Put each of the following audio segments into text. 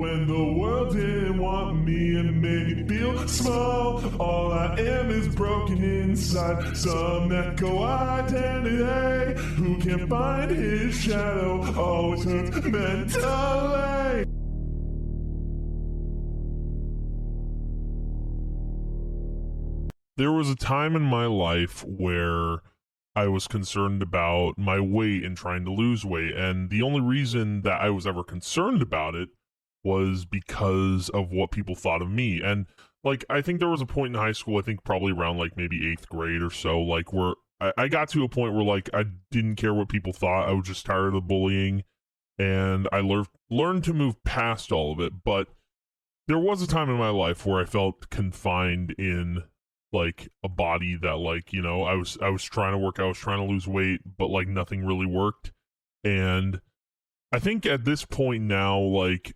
When the world didn't want me and made me feel small, all I am is broken inside. Some echo identity who can't find his shadow always hurts mentally. There was a time in my life where I was concerned about my weight and trying to lose weight, and the only reason that I was ever concerned about it was because of what people thought of me. And like, I think there was a point in high school, I think probably around like maybe 8th grade or so, like where I got to a point where like I didn't care what people thought. I was just tired of the bullying, and I learned to move past all of it. But there was a time in my life where I felt confined in like a body that, like, you know, I was trying to work out, I was trying to lose weight, but like nothing really worked. And I think at this point now, like,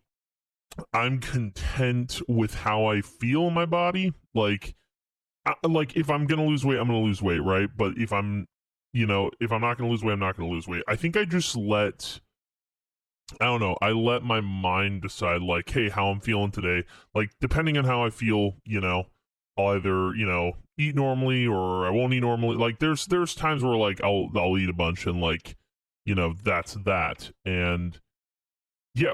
I'm content with how I feel in my body. Like, like if I'm gonna lose weight, I'm gonna lose weight, right? But if I'm, you know, if I'm not gonna lose weight, I'm not gonna lose weight. I think I just I don't know, I let my mind decide, like, hey, how I'm feeling today. Like, depending on how I feel, you know, I'll either, you know, eat normally or I won't eat normally. Like, there's times where like I'll eat a bunch and like, you know, that's that. And yeah,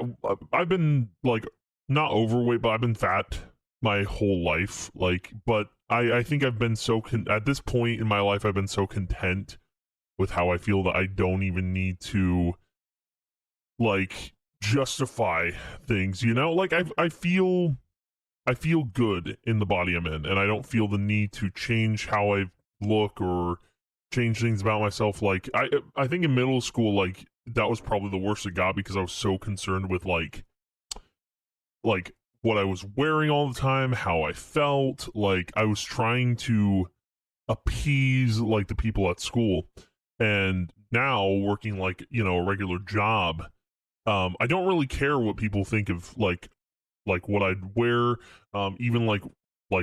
I've been like not overweight, but I've been fat my whole life. Like, but I think I've been so at this point in my life, I've been so content with how I feel that I don't even need to like justify things, you know? Like I feel good in the body I'm in, and I don't feel the need to change how I look or change things about myself. Like I think in middle school, like that was probably the worst it got, because I was so concerned with like what I was wearing all the time, how I felt. Like I was trying to appease like the people at school. And now working like, you know, a regular job, I don't really care what people think of like what I'd wear. Even like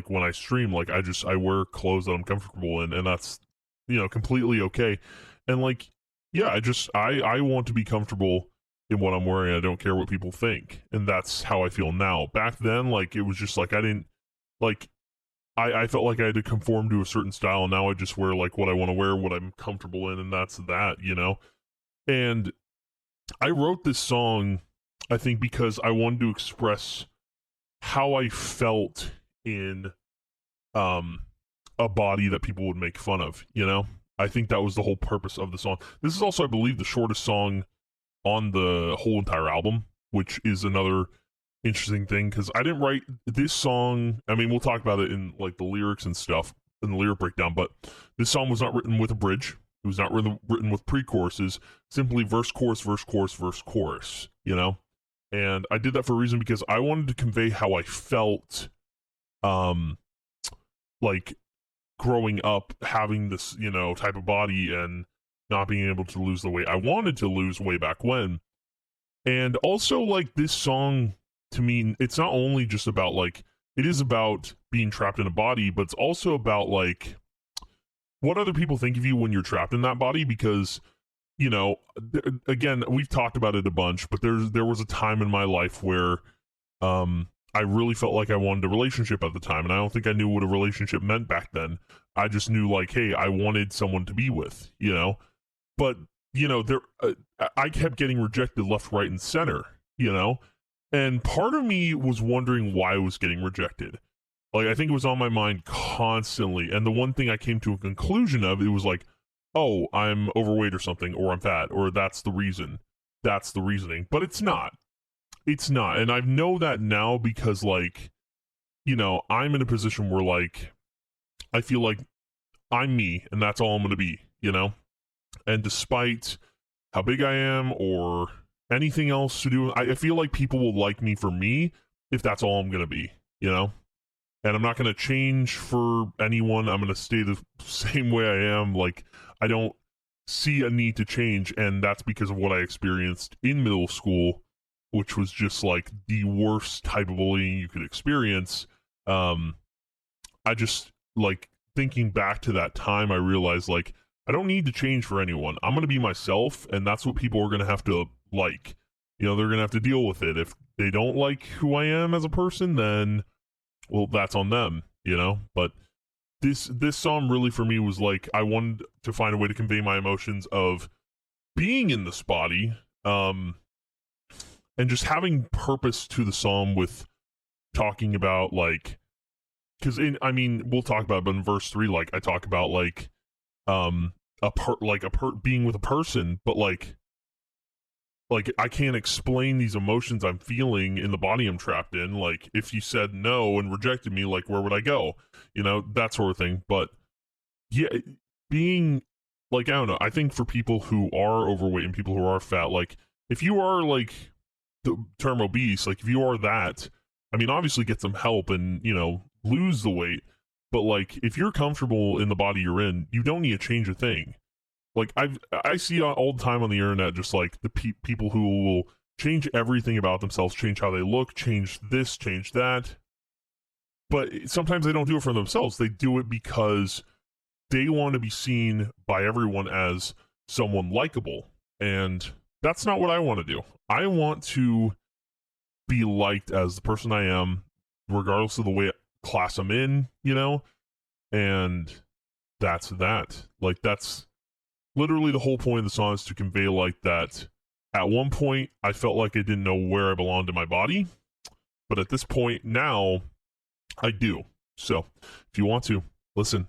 when I stream, like I wear clothes that I'm comfortable in, and that's, you know, completely okay. And like, yeah, I want to be comfortable in what I'm wearing. I don't care what people think, and that's how I feel now. Back then, like it was just like I didn't like I felt like I had to conform to a certain style, and now I just wear like what I want to wear, what I'm comfortable in, and that's that, you know. And I wrote this song, I think, because I wanted to express how I felt in a body that people would make fun of, you know? I think that was the whole purpose of the song. This is also, I believe, the shortest song on the whole entire album, which is another interesting thing, because I didn't write this song. I mean, we'll talk about it in like the lyrics and stuff in the lyric breakdown, but this song was not written with a bridge. It was not written with pre-choruses, simply verse, chorus, verse, chorus, verse, chorus, you know? And I did that for a reason, because I wanted to convey how I felt, like growing up, having this, you know, type of body and not being able to lose the weight I wanted to lose way back when. And also, like, this song, to me, it's not only just about, like, it is about being trapped in a body, but it's also about, like, what other people think of you when you're trapped in that body. Because, you know, again, we've talked about it a bunch, but there was a time in my life where I really felt like I wanted a relationship at the time, and I don't think I knew what a relationship meant back then. I just knew, like, hey, I wanted someone to be with, you know? But, you know, I kept getting rejected left, right, and center, you know? And part of me was wondering why I was getting rejected. Like, I think it was on my mind constantly, and the one thing I came to a conclusion of, it was like, oh, I'm overweight or something, or I'm fat, or that's the reason. That's the reasoning. But it's not. It's not. And I know that now because, like, you know, I'm in a position where, like, I feel like I'm me, and that's all I'm going to be, you know? And despite how big I am or anything else to do, I feel like people will like me for me if that's all I'm going to be, you know? And I'm not going to change for anyone. I'm going to stay the same way I am. Like, I don't see a need to change, and that's because of what I experienced in middle school, which was just like the worst type of bullying you could experience. I just, like, thinking back to that time, I realized, like, I don't need to change for anyone. I'm going to be myself, and that's what people are going to have to like. they're going to have to deal with it. If they don't like who I am as a person, then, well, that's on them, But this song really for me was like, I wanted to find a way to convey my emotions of being in this body, and just having purpose to the song with talking about, like, because we'll talk about it, but in verse 3, like, I talk about, like, being with a person, but like I can't explain these emotions I'm feeling in the body I'm trapped in. Like, if you said no and rejected me, like, where would I go? That sort of thing. But yeah, being, like, I don't know, I think for people who are overweight and people who are fat, like, if you are, like, the term obese, like, if you are that, obviously get some help and, lose the weight. But, like, if you're comfortable in the body you're in, you don't need to change a thing. Like, I see all the time on the internet, just like the people who will change everything about themselves, change how they look, change this, change that. But sometimes they don't do it for themselves. They do it because they want to be seen by everyone as someone likable. And that's not what I want to do. I want to be liked as the person I am, regardless of the way class I'm in, And that's that. Like, that's literally the whole point of the song, is to convey, like, that at one point I felt like I didn't know where I belonged in my body, but at this point now I do. So if you want to listen,